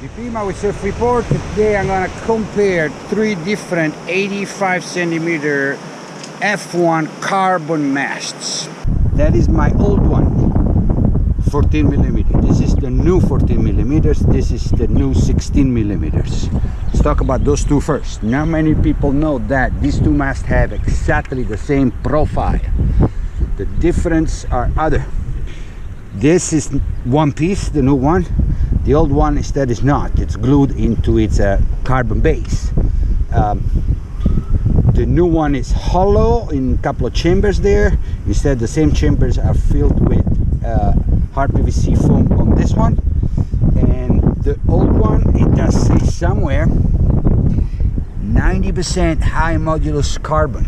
GP Maui Surf Report. Today I'm gonna compare three different 85 centimeter F1 carbon masts. That is my old one, 14 millimeter. This is the new 14 millimeters. This is the new 16 millimeters. Let's talk about those two first. Not many people know that these two masts have exactly the same profile. The difference are other. This is one piece, the new one. The old one instead is not. It's glued into its carbon base. The new one is hollow in a couple of chambers there. Instead, the same chambers are filled with hard PVC foam on this one. And the old one, it does say somewhere 90% high modulus carbon.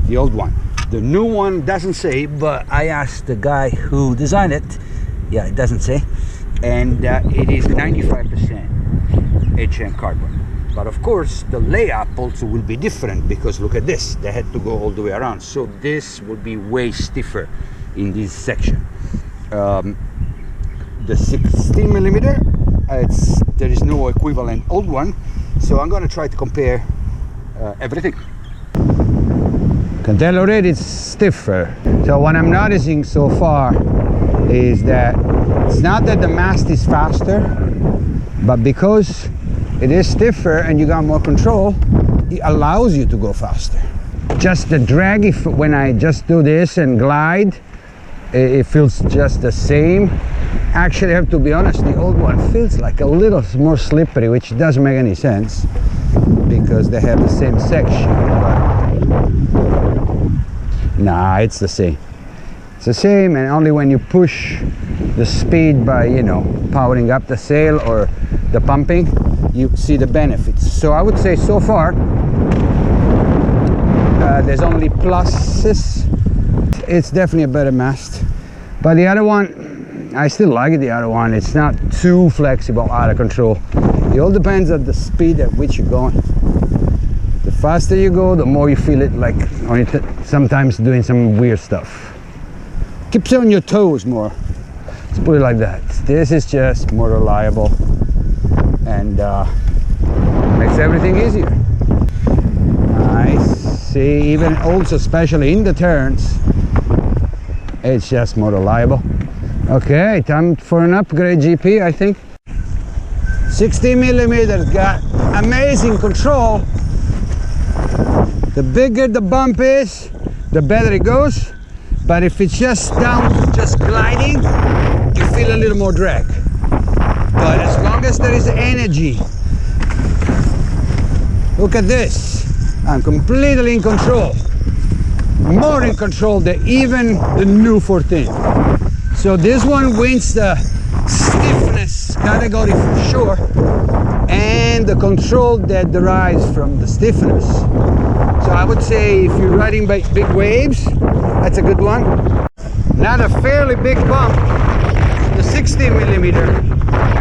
The old one. The new one doesn't say, but I asked the guy who designed it. Yeah, it doesn't say. And it is 95% HM carbon. But of course, the layup also will be different because look at this. They had to go all the way around. So this will be way stiffer in this section. The 16 millimeter, there is no equivalent old one. So I'm going to try to compare everything. Can tell already it's stiffer. So what I'm noticing so far is that it's not that the mast is faster, but because it is stiffer and you got more control, it allows you to go faster. Just the drag, if when I just do this and glide, it feels just the same. Actually, I have to be honest, the old one feels like a little more slippery, which doesn't make any sense because they have the same section. Nah, it's the same. It's the same, and only when you push the speed by, you know, powering up the sail or the pumping, you see the benefits. So I would say so far, there's only pluses. It's definitely a better mast. But the other one, I still like the other one. It's not too flexible, out of control. It all depends on the speed at which you're going. The faster you go, the more you feel it like sometimes doing some weird stuff. Keeps you on your toes more. Let's put it like that. This is just more reliable and makes everything easier. I see, even also especially in the turns, it's just more reliable. Okay, time for an upgrade, GP, I think. 16 millimeters got amazing control. The bigger the bump is, the better it goes. But if it's just down, just gliding, you feel a little more drag. But as long as there is energy, look at this. I'm completely in control. More in control than even the new 14. So this one wins the stiffness category for sure, and the control that derives from the stiffness. So I would say if you're riding big waves, that's a good one. Not a fairly big bump. The 16 millimeter,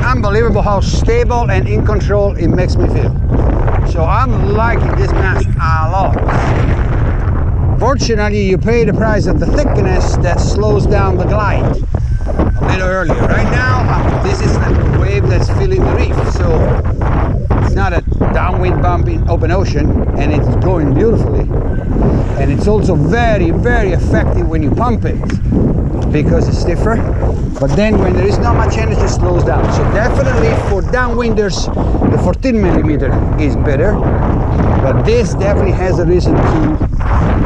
unbelievable how stable and in control it makes me feel. So I'm liking this mast a lot. Fortunately, you pay the price of the thickness that slows down the glide a little earlier. Right now, this is a wave that's filling the reef, so it's not a downwind bump in open ocean, and it's going beautifully. And it's also very, very effective when you pump it because it's stiffer. But then when there is not much energy, it slows down. So definitely for downwinders, the 14 millimeter is better. But this definitely has a reason to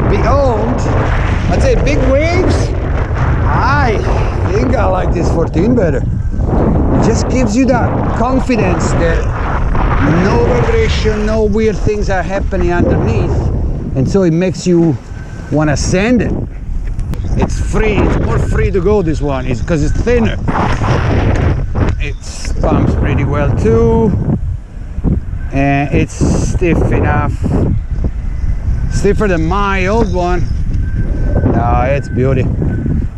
be owned. I'd say big waves, I think I like this 14 better. It just gives you that confidence that no vibration, no weird things are happening underneath, and so it makes you want to send it. It's free, it's more free to go, this one, is because it's thinner. It pumps pretty well too, and it's stiff enough. Stiffer than my old one. No, it's beauty.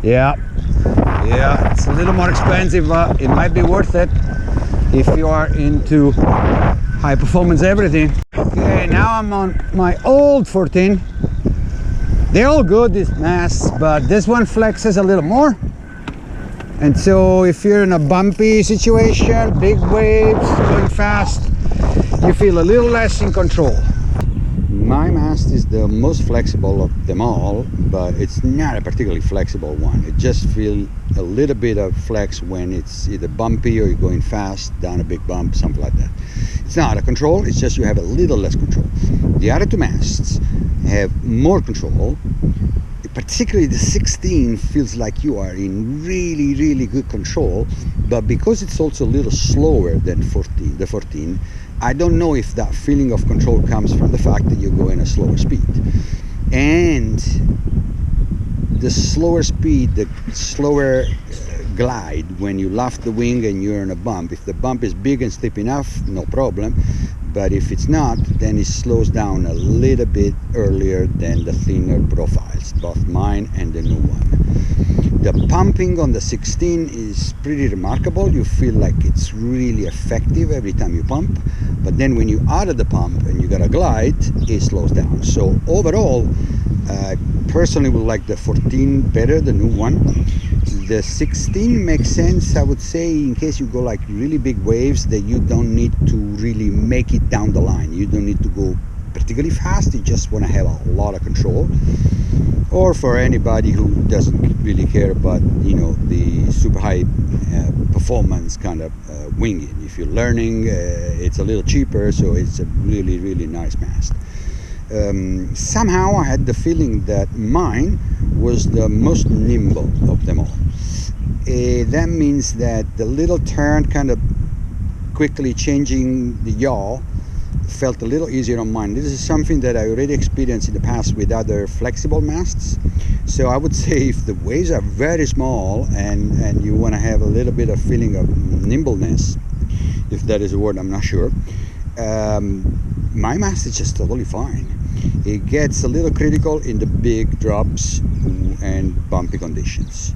Yeah, it's a little more expensive, but it might be worth it if you are into high performance everything. Okay, now I'm on my old 14. They're all good, these masts, but this one flexes a little more. And so if you're in a bumpy situation, big waves, going fast, you feel a little less in control. My mast is the most flexible of them all, but it's not a particularly flexible one. It just feels a little bit of flex when it's either bumpy or you're going fast down a big bump, something like that. It's not a control, it's just you have a little less control. The other two masts have more control. Particularly the 16 feels like you are in really, really good control, but because it's also a little slower than the 14, I don't know if that feeling of control comes from the fact that you go in a slower speed. And the slower speed, the slower glide, when you lift the wing and you're in a bump, if the bump is big and steep enough, no problem. But if it's not, then it slows down a little bit earlier than the thinner profiles, both mine and the new one. The pumping on the 16 is pretty remarkable. You feel like it's really effective every time you pump, but then when you out of the pump and you gotta glide, it slows down. So overall, personally would like the 14 better, the new one. The 16 makes sense, I would say, in case you go like really big waves that you don't need to really make it down the line. You don't need to go particularly fast, you just want to have a lot of control. Or for anybody who doesn't really care about, you know, the super high performance kind of winging. If you're learning, it's a little cheaper, so it's a really, really nice mast. Somehow I had the feeling that mine was the most nimble of them all. That means that the little turn, kind of quickly changing the yaw, felt a little easier on mine. This is something that I already experienced in the past with other flexible masts. So I would say if the waves are very small and you want to have a little bit of feeling of nimbleness, if that is a word, I'm not sure, my mast is just totally fine. It gets a little critical in the big drops and bumpy conditions.